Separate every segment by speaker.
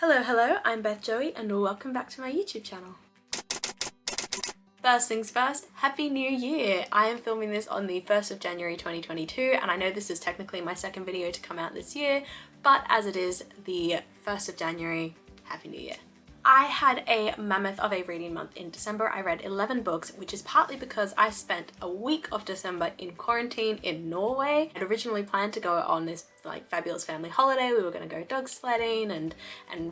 Speaker 1: Hello, I'm Beth Joey and welcome back to my YouTube channel. First things first, Happy New Year! I am filming this on the 1st of January 2022 and I know this is technically my second video to come out this year, but as it is the 1st of January, Happy New Year. I had a mammoth of a reading month in December. I read 11 books, which is partly because I spent a week of December in quarantine in Norway. I'd originally planned to go on this fabulous family holiday. We were going to go dog sledding and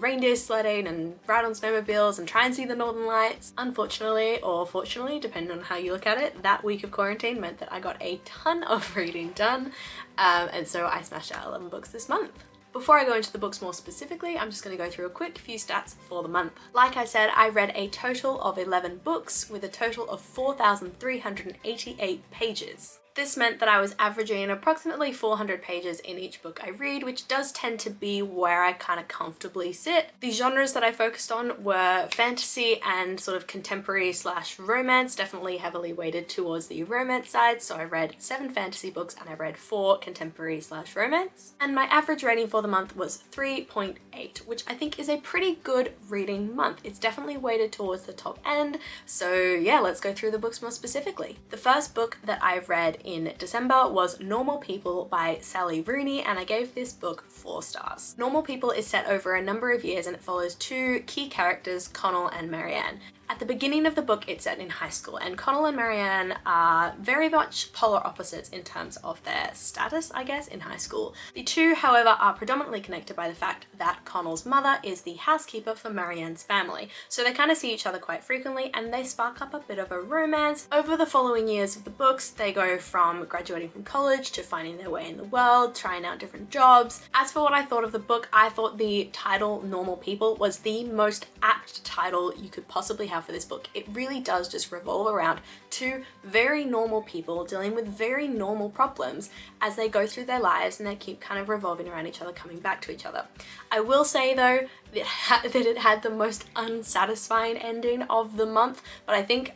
Speaker 1: reindeer sledding and ride on snowmobiles and try and see the Northern Lights. Unfortunately, or fortunately, depending on how you look at it, that week of quarantine meant that I got a ton of reading done, and so I smashed out 11 books this month. Before I go into the books more specifically, I'm just going to go through a quick few stats for the month. Like I said, I read a total of 11 books with a total of 4,388 pages. This meant that I was averaging approximately 400 pages in each book I read, which does tend to be where I kind of comfortably sit. The genres that I focused on were fantasy and sort of contemporary / romance, definitely heavily weighted towards the romance side. So I read 7 fantasy books and I read 4 contemporary / romance. And my average rating for the month was 3.8, which I think is a pretty good reading month. It's definitely weighted towards the top end. So yeah, let's go through the books more specifically. The first book that I read in December was Normal People by Sally Rooney, and I gave this book 4 stars. Normal People is set over a number of years and it follows 2 key characters, Connell and Marianne. At the beginning of the book, it's set in high school, and Connell and Marianne are very much polar opposites in terms of their status, I guess, in high school. The two, however, are predominantly connected by the fact that Connell's mother is the housekeeper for Marianne's family, so they kind of see each other quite frequently and they spark up a bit of a romance. Over the following years of the books, they go from graduating from college to finding their way in the world, trying out different jobs. As for what I thought of the book, I thought the title Normal People was the most apt title you could possibly have for this book. It really does just revolve around 2 very normal people dealing with very normal problems as they go through their lives, and they keep kind of revolving around each other, coming back to each other. I will say though that it had the most unsatisfying ending of the month, but I think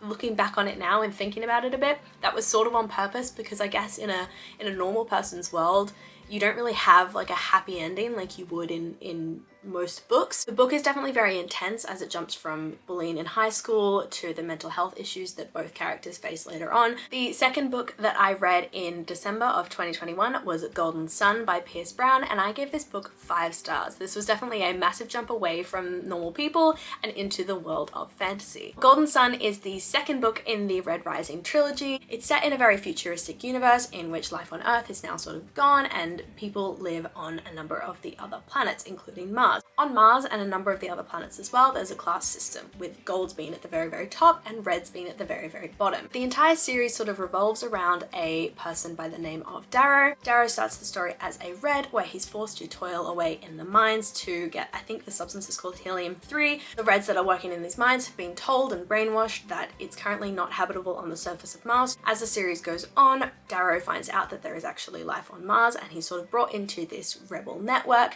Speaker 1: looking back on it now and thinking about it a bit, that was sort of on purpose, because I guess in a normal person's world you don't really have like a happy ending like you would in most books. The book is definitely very intense as it jumps from bullying in high school to the mental health issues that both characters face later on. The second book that I read in December of 2021 was Golden Sun by Pierce Brown, and I gave this book 5 stars. This was definitely a massive jump away from Normal People and into the world of fantasy. Golden Sun is the second book in the Red Rising trilogy. It's set in a very futuristic universe in which life on Earth is now sort of gone and people live on a number of the other planets, including Mars. On Mars and a number of the other planets as well, there's a class system, with golds being at the very top and reds being at the very bottom. The entire series sort of revolves around a person by the name of Darrow. Darrow starts the story as a red, where he's forced to toil away in the mines to get, I think the substance is called helium-3. The reds that are working in these mines have been told and brainwashed that it's currently not habitable on the surface of Mars. As the series goes on, Darrow finds out that there is actually life on Mars, and he's sort of brought into this rebel network,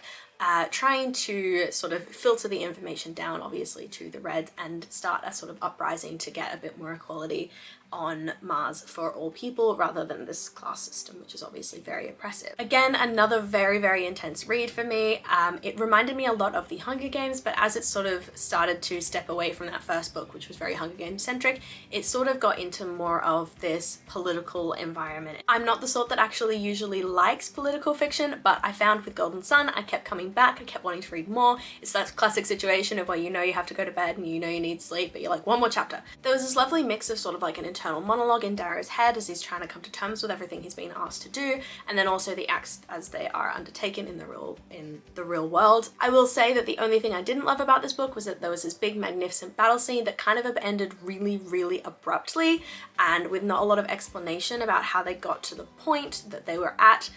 Speaker 1: trying to sort of filter the information down, obviously, to the Reds and start a sort of uprising to get a bit more equality on Mars for all people rather than this class system, which is obviously very oppressive. Again, another very intense read for me. It reminded me a lot of the Hunger Games, but as it sort of started to step away from that first book, which was very Hunger Games centric, it sort of got into more of this political environment. I'm not the sort that actually usually likes political fiction, but I found with Golden Sun, I kept coming back, I kept wanting to read more. It's that classic situation of where you know you have to go to bed and you know you need sleep, but you're like, one more chapter. There was this lovely mix of sort of like an internal monologue in Darrow's head as he's trying to come to terms with everything he's been asked to do, and then also the acts as they are undertaken in the real world. I will say that the only thing I didn't love about this book was that there was this big magnificent battle scene that kind of ended really abruptly and with not a lot of explanation about how they got to the point that they were at.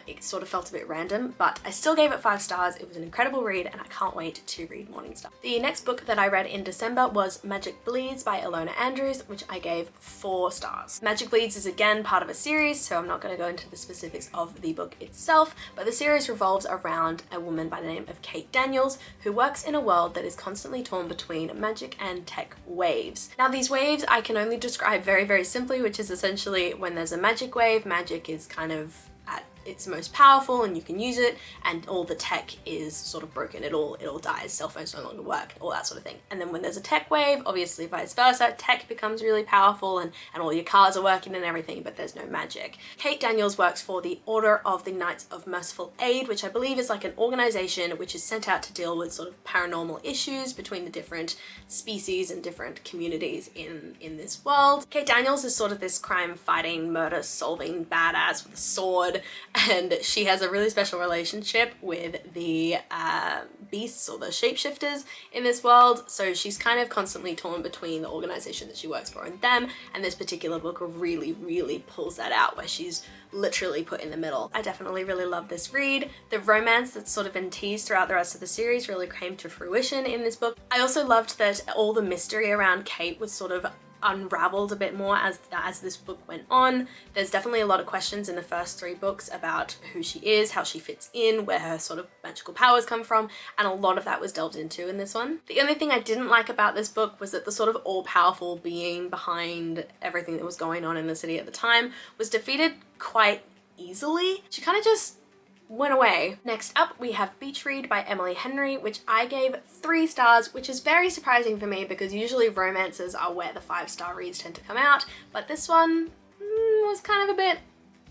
Speaker 1: It sort of felt a bit random, but I still gave it 5 stars. It was an incredible read and I can't wait to read Morningstar. The next book that I read in December was Magic Bleeds by Ilona Andrews, which I gave 4 stars. Magic Bleeds is again part of a series, so I'm not going to go into the specifics of the book itself, but the series revolves around a woman by the name of Kate Daniels, who works in a world that is constantly torn between magic and tech waves. Now these waves I can only describe very simply, which is essentially when there's a magic wave, magic is kind of at it's most powerful and you can use it, and all the tech is sort of broken. It all dies, cell phones no longer work, all that sort of thing. And then when there's a tech wave, obviously vice versa, tech becomes really powerful and all your cars are working and everything, but there's no magic. Kate Daniels works for the Order of the Knights of Merciful Aid, which I believe is like an organization which is sent out to deal with sort of paranormal issues between the different species and different communities in this world. Kate Daniels is sort of this crime fighting, murder solving badass with a sword, and she has a really special relationship with the beasts or the shapeshifters in this world. So she's kind of constantly torn between the organization that she works for and them, and this particular book really pulls that out, where she's literally put in the middle. I definitely really love this read. The romance that's sort of been teased throughout the rest of the series really came to fruition in this book. I also loved that all the mystery around Kate was sort of unraveled a bit more as this book went on. There's definitely a lot of questions in the first 3 books about who she is, how she fits in, where her sort of magical powers come from, and a lot of that was delved into in this one. The only thing I didn't like about this book was that the sort of all-powerful being behind everything that was going on in the city at the time was defeated quite easily. She kind of just went away. Next up, we have Beach Read by Emily Henry, which I gave 3 stars, which is very surprising for me because usually romances are where the 5-star reads tend to come out, but this one was kind of a bit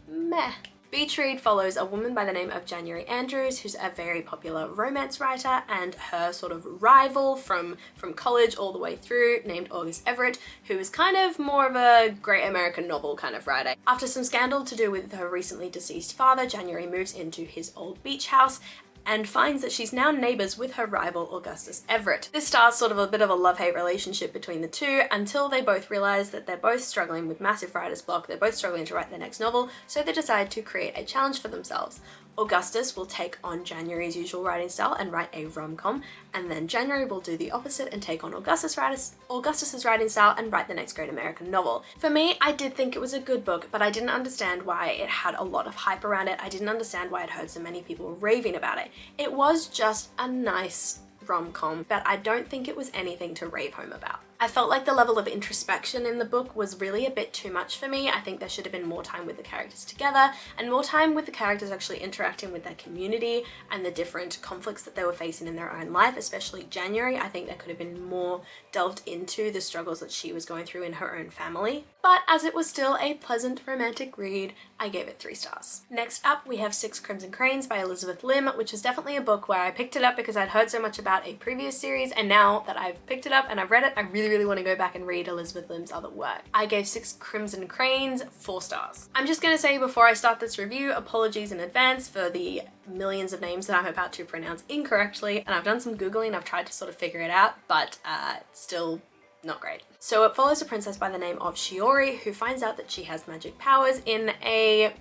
Speaker 1: meh. Beach Read follows a woman by the name of January Andrews, who's a very popular romance writer, and her sort of rival from college all the way through, named August Everett, who is kind of more of a great American novel kind of writer. After some scandal to do with her recently deceased father, January moves into his old beach house and finds that she's now neighbours with her rival Augustus Everett. This starts sort of a bit of a love-hate relationship between the two until they both realise that they're both struggling with massive writer's block, they're both struggling to write their next novel, so they decide to create a challenge for themselves. Augustus will take on January's usual writing style and write a rom-com, and then January will do the opposite and take on Augustus's writing style and write the next great American novel. For me, I did think it was a good book, but I didn't understand why it had a lot of hype around it. I didn't understand why I'd heard so many people raving about it. It was just a nice rom-com, but I don't think it was anything to rave home about. I felt like the level of introspection in the book was really a bit too much for me. I think there should have been more time with the characters together and more time with the characters actually interacting with their community and the different conflicts that they were facing in their own life, especially January. I think there could have been more delved into the struggles that she was going through in her own family. But as it was still a pleasant romantic read, I gave it 3 stars. Next up, we have 6 Crimson Cranes by Elizabeth Lim, which is definitely a book where I picked it up because I'd heard so much about a previous series, and now that I've picked it up and I've read it, I really want to go back and read Elizabeth Lim's other work. I gave 6 Crimson Cranes 4 stars. I'm just going to say before I start this review, apologies in advance for the millions of names that I'm about to pronounce incorrectly, and I've done some Googling, I've tried to sort of figure it out, but still not great. So it follows a princess by the name of Shiori who finds out that she has magic powers in a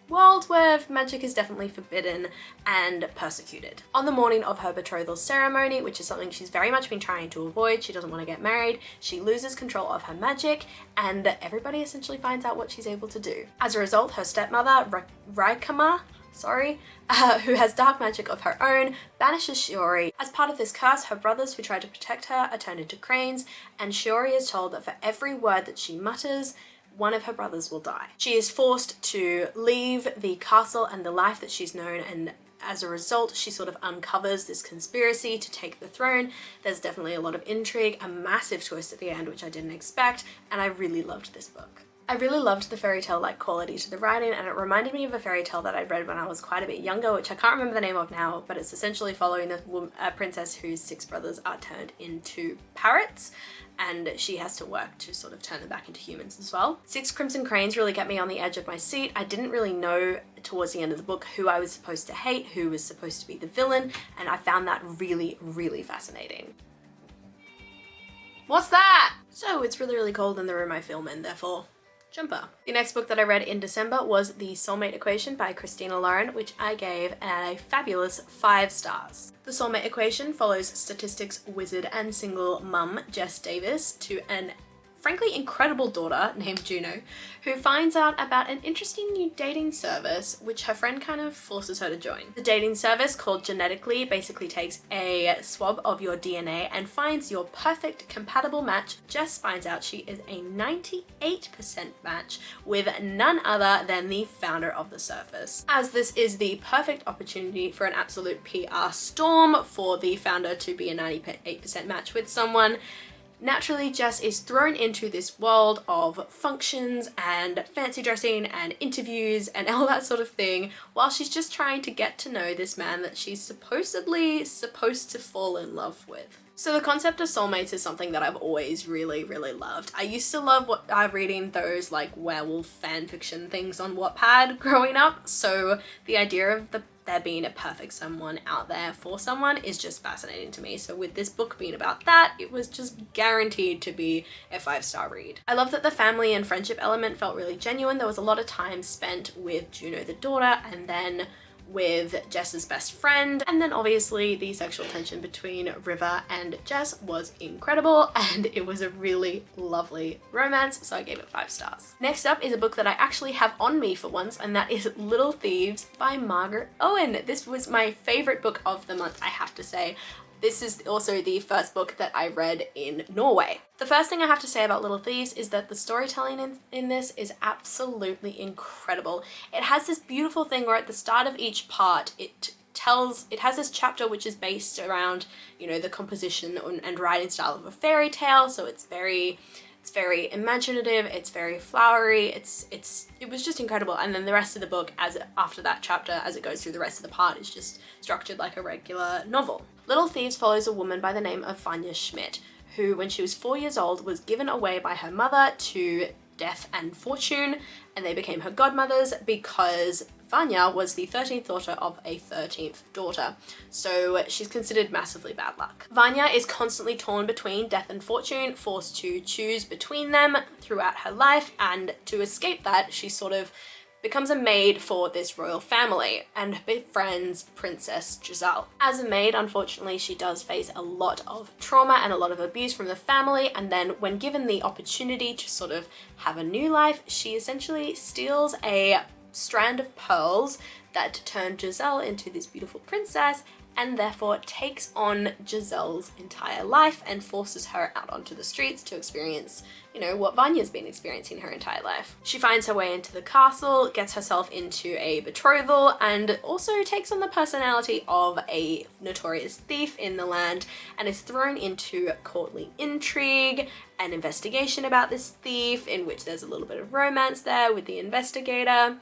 Speaker 1: world where magic is definitely forbidden and persecuted. On the morning of her betrothal ceremony, which is something she's very much been trying to avoid, she doesn't want to get married, she loses control of her magic and everybody essentially finds out what she's able to do. As a result, her stepmother, Raikama, who has dark magic of her own, banishes Shiori. As part of this curse, her brothers who try to protect her are turned into cranes, and Shiori is told that for every word that she mutters, one of her brothers will die. She is forced to leave the castle and the life that she's known, and as a result, she sort of uncovers this conspiracy to take the throne. There's definitely a lot of intrigue, a massive twist at the end, which I didn't expect, and I really loved this book. I really loved the fairy tale-like quality to the writing, and it reminded me of a fairy tale that I read when I was quite a bit younger, which I can't remember the name of now, but it's essentially following a princess whose 6 brothers are turned into parrots, and she has to work to sort of turn them back into humans as well. 6 Crimson Cranes really kept me on the edge of my seat. I didn't really know towards the end of the book who I was supposed to hate, who was supposed to be the villain, and I found that really fascinating. What's that? So it's really cold in the room I film in, therefore jumper. The next book that I read in December was The Soulmate Equation by Christina Lauren, which I gave a fabulous 5 stars. The Soulmate Equation follows statistics wizard and single mum Jess Davis to an frankly incredible daughter named Juno, who finds out about an interesting new dating service which her friend kind of forces her to join. The dating service, called Genetically, basically takes a swab of your DNA and finds your perfect compatible match. Jess finds out she is a 98% match with none other than the founder of the service. As this is the perfect opportunity for an absolute PR storm for the founder to be a 98% match with someone, naturally Jess is thrown into this world of functions and fancy dressing and interviews and all that sort of thing while she's just trying to get to know this man that she's supposedly supposed to fall in love with. So the concept of soulmates is something that I've always really loved. I used to love reading those like werewolf fan fiction things on Wattpad growing up, so the idea of there being a perfect someone out there for someone is just fascinating to me. So with this book being about that, it was just guaranteed to be a 5-star read. I love that the family and friendship element felt really genuine. There was a lot of time spent with Juno the daughter, and then with Jess's best friend, and then obviously the sexual tension between River and Jess was incredible, and it was a really lovely romance, so I gave it 5 stars. Next up is a book that I actually have on me for once, and that is Little Thieves by Margaret Owen. This was my favorite book of the month, I have to say. This is also the first book that I read in Norway. The first thing I have to say about Little Thieves is that the storytelling in this is absolutely incredible. It has this beautiful thing where at the start of each part it has this chapter which is based around, you know, the composition and writing style of a fairy tale, so it's very imaginative, it's very flowery, it was just incredible. And then the rest of the book, after that chapter, as it goes through the rest of the part, is just structured like a regular novel. Little Thieves follows a woman by the name of Vanya Schmidt, who when she was 4 years old was given away by her mother to Death and Fortune, and they became her godmothers because Vanya was the 13th daughter of a 13th daughter, so she's considered massively bad luck. Vanya is constantly torn between Death and Fortune, forced to choose between them throughout her life, and to escape that, she sort of becomes a maid for this royal family and befriends Princess Giselle. As a maid, unfortunately, she does face a lot of trauma and a lot of abuse from the family, and then when given the opportunity to sort of have a new life, she essentially steals a strand of pearls that turn Giselle into this beautiful princess, and therefore takes on Giselle's entire life and forces her out onto the streets to experience, you know, what Vanya's been experiencing her entire life. She finds her way into the castle, gets herself into a betrothal, and also takes on the personality of a notorious thief in the land, and is thrown into courtly intrigue, an investigation about this thief in which there's a little bit of romance there with the investigator,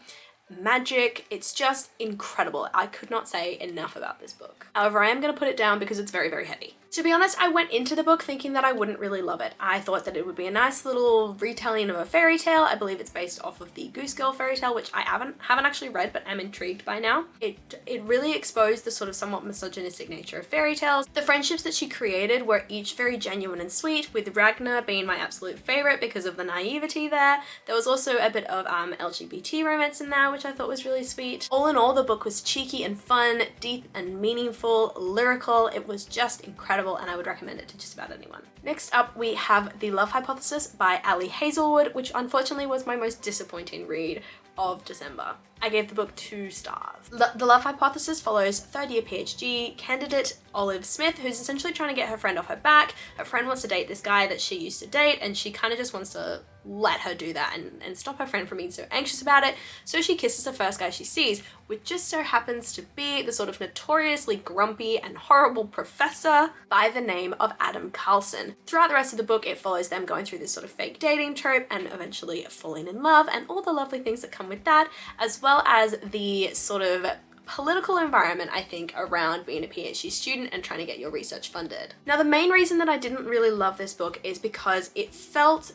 Speaker 1: magic. It's just incredible. I could not say enough about this book. However, I am going to put it down because it's very happy. To be honest, I went into the book thinking that I wouldn't really love it. I thought that it would be a nice little retelling of a fairy tale. I believe it's based off of the Goose Girl fairy tale, which I haven't actually read, but I'm intrigued by now. It really exposed the sort of somewhat misogynistic nature of fairy tales. The friendships that she created were each very genuine and sweet, with Ragnar being my absolute favorite because of the naivety there. There was also a bit of LGBT romance in there, which I thought was really sweet. All in all, the book was cheeky and fun, deep and meaningful, lyrical. It was just incredible, and I would recommend it to just about anyone. Next up, we have The Love Hypothesis by Ali Hazelwood, which unfortunately was my most disappointing read of December. I gave the book 2 stars. The Love Hypothesis follows third-year PhD candidate Olive Smith, who's essentially trying to get her friend off her back. Her friend wants to date this guy that she used to date, and she kind of just wants to let her do that and stop her friend from being so anxious about it. So she kisses the first guy she sees, which just so happens to be the sort of notoriously grumpy and horrible professor by the name of Adam Carlson. Throughout the rest of the book, it follows them going through this sort of fake dating trope and eventually falling in love and all the lovely things that come with that, as well as the sort of political environment, I think, around being a PhD student and trying to get your research funded. Now, the main reason that I didn't really love this book is because it felt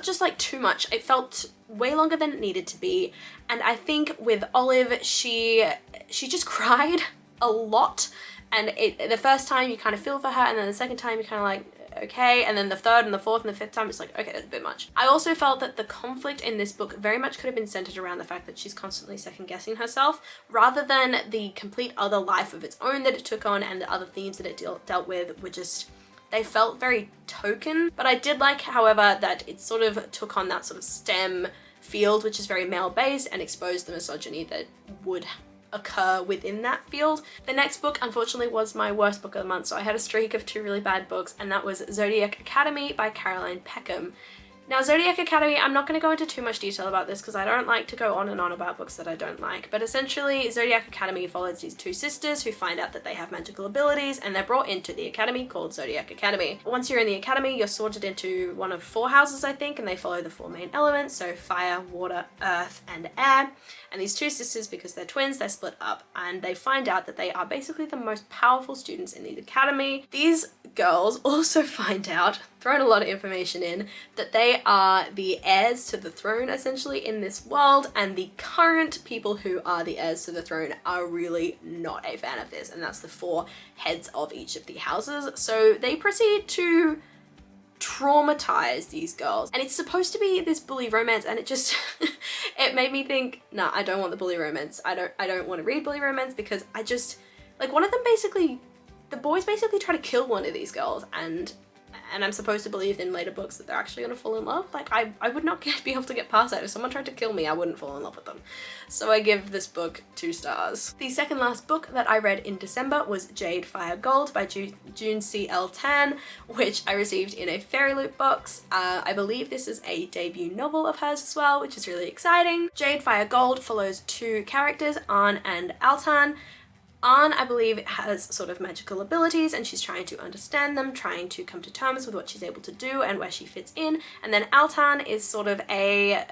Speaker 1: just like too much. It felt way longer than it needed to be, and I think with Olive, she just cried a lot, and the first time you kind of feel for her, and then the second time you kind of like, okay, and then the third and the fourth and the fifth time it's like, okay, that's a bit much. I also felt that the conflict in this book very much could have been centered around the fact that she's constantly second-guessing herself, rather than the complete other life of its own that it took on, and the other themes that it dealt with were just, They felt very token, but I did like, however, that it sort of took on that sort of STEM field, which is very male-based, and exposed the misogyny that would occur within that field. The next book, unfortunately, was my worst book of the month, so I had a streak of 2 really bad books, and that was Zodiac Academy by Caroline Peckham. Now, Zodiac Academy, I'm not going to go into too much detail about this because I don't like to go on and on about books that I don't like, but essentially Zodiac Academy follows these 2 sisters who find out that they have magical abilities, and they're brought into the academy called Zodiac Academy. Once you're in the academy, you're sorted into one of 4 houses, I think, and they follow the 4 main elements, so fire, water, earth, and air. And these 2 sisters, because they're twins, they're split up, and they find out that they are basically the most powerful students in the academy. These girls also find out, thrown a lot of information in, that they are the heirs to the throne essentially in this world, and the current people who are the heirs to the throne are really not a fan of this, and that's the 4 heads of each of the houses. So they proceed to traumatize these girls, and it's supposed to be this bully romance, and it just it made me think, nah, I don't want the bully romance. I don't want to read bully romance, because I just, like, one of them basically, the boys basically try to kill one of these girls, and I'm supposed to believe in later books that they're actually gonna fall in love. Like, I would not be able to get past that. If someone tried to kill me, I wouldn't fall in love with them. So I give this book 2 stars. The second last book that I read in December was Jade, Fire, Gold by June C.L. Tan, which I received in a Fairy Loot box. I believe this is a debut novel of hers as well, which is really exciting. Jade, Fire, Gold follows 2 characters, Anne and Altan. Anne, I believe, has sort of magical abilities, and she's trying to understand them, trying to come to terms with what she's able to do and where she fits in. And then Altan is sort of a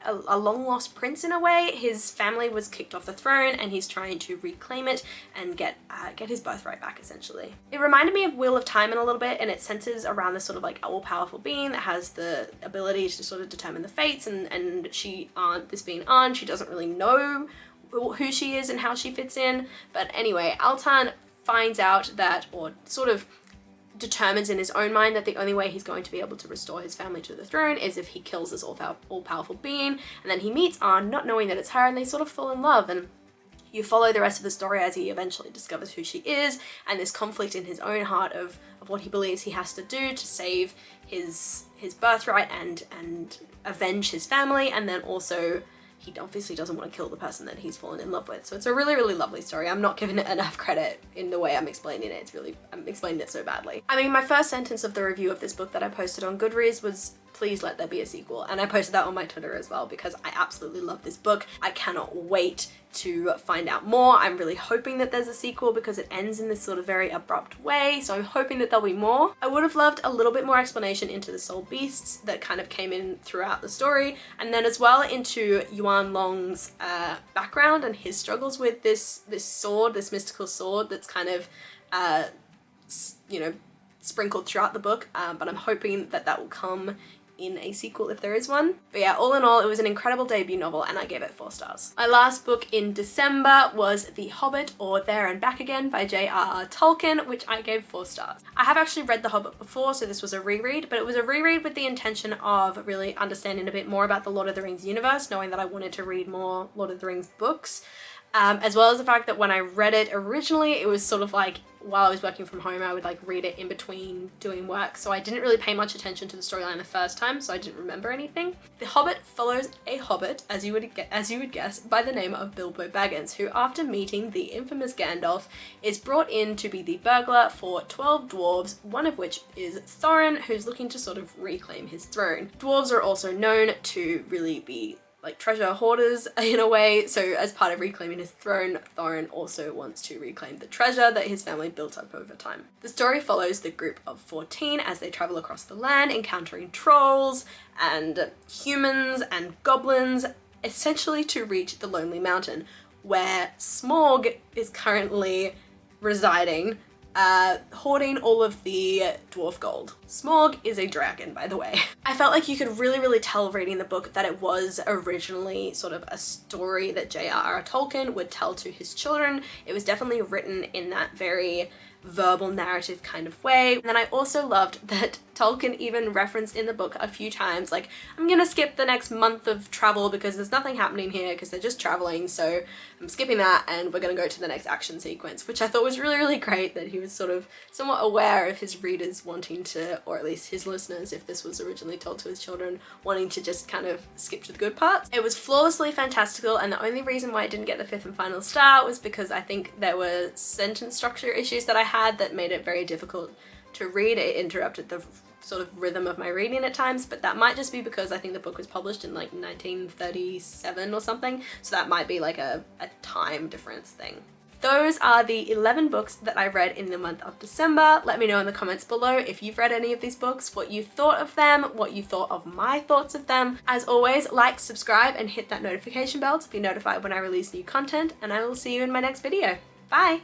Speaker 1: long-lost prince in a way. His family was kicked off the throne, and he's trying to reclaim it and get his birthright back, essentially. It reminded me of Wheel of Time in a little bit, and it centers around this sort of like all-powerful being that has the ability to sort of determine the fates, and this being Anne, she doesn't really know who she is and how she fits in. But anyway, Altan finds out that, or sort of determines in his own mind, that the only way he's going to be able to restore his family to the throne is if he kills this all-powerful being. And then he meets Anne, not knowing that it's her, and they sort of fall in love, and you follow the rest of the story as he eventually discovers who she is, and this conflict in his own heart of what he believes he has to do to save his birthright and avenge his family, and then also he obviously doesn't want to kill the person that he's fallen in love with. So it's a really, really lovely story. I'm not giving it enough credit in the way I'm explaining it. I'm explaining it so badly. I mean, my first sentence of the review of this book that I posted on Goodreads was, please let there be a sequel. And I posted that on my Twitter as well, because I absolutely love this book. I cannot wait to find out more. I'm really hoping that there's a sequel, because it ends in this sort of very abrupt way, so I'm hoping that there'll be more. I would have loved a little bit more explanation into the soul beasts that kind of came in throughout the story, and then as well into Yuan Long's background and his struggles with this sword, this mystical sword that's kind of you know, sprinkled throughout the book, but I'm hoping that that will come in a sequel if there is one. But yeah, all in all, it was an incredible debut novel, and I gave it 4 stars. My last book in December was The Hobbit, or There and Back Again by J.R.R. Tolkien, which I gave 4 stars. I have actually read The Hobbit before, so this was a reread, but it was a reread with the intention of really understanding a bit more about the Lord of the Rings universe, knowing that I wanted to read more Lord of the Rings books. As well as the fact that when I read it originally, it was sort of like, while I was working from home, I would like read it in between doing work, so I didn't really pay much attention to the storyline the first time, so I didn't remember anything. The Hobbit follows a hobbit, as you would guess, by the name of Bilbo Baggins, who, after meeting the infamous Gandalf, is brought in to be the burglar for 12 dwarves, one of which is Thorin, who's looking to sort of reclaim his throne. Dwarves are also known to really be like treasure hoarders in a way, so as part of reclaiming his throne, Thorin also wants to reclaim the treasure that his family built up over time. The story follows the group of 14 as they travel across the land, encountering trolls and humans and goblins, essentially to reach the Lonely Mountain, where Smaug is currently residing, hoarding all of the dwarf gold. Smaug is a dragon, by the way. I felt like you could really tell reading the book that it was originally sort of a story that J.R.R. Tolkien would tell to his children. It was definitely written in that very verbal narrative kind of way. And then I also loved that Tolkien even referenced in the book a few times, like, I'm gonna skip the next month of travel because there's nothing happening here because they're just traveling, so I'm skipping that and we're gonna go to the next action sequence, which I thought was really, really great that he was sort of somewhat aware of his readers wanting to, or at least his listeners, if this was originally told to his children, wanting to just kind of skip to the good parts. It was flawlessly fantastical, and the only reason why it didn't get the 5th and final star was because I think there were sentence structure issues that I had that made it very difficult to read. It interrupted the sort of rhythm of my reading at times, but that might just be because I think the book was published in like 1937 or something, so that might be like a time difference thing. Those are the 11 books that I read in the month of December. Let me know in the comments below if you've read any of these books, what you thought of them, what you thought of my thoughts of them. As always, like, subscribe, and hit that notification bell to be notified when I release new content, and I will see you in my next video. Bye!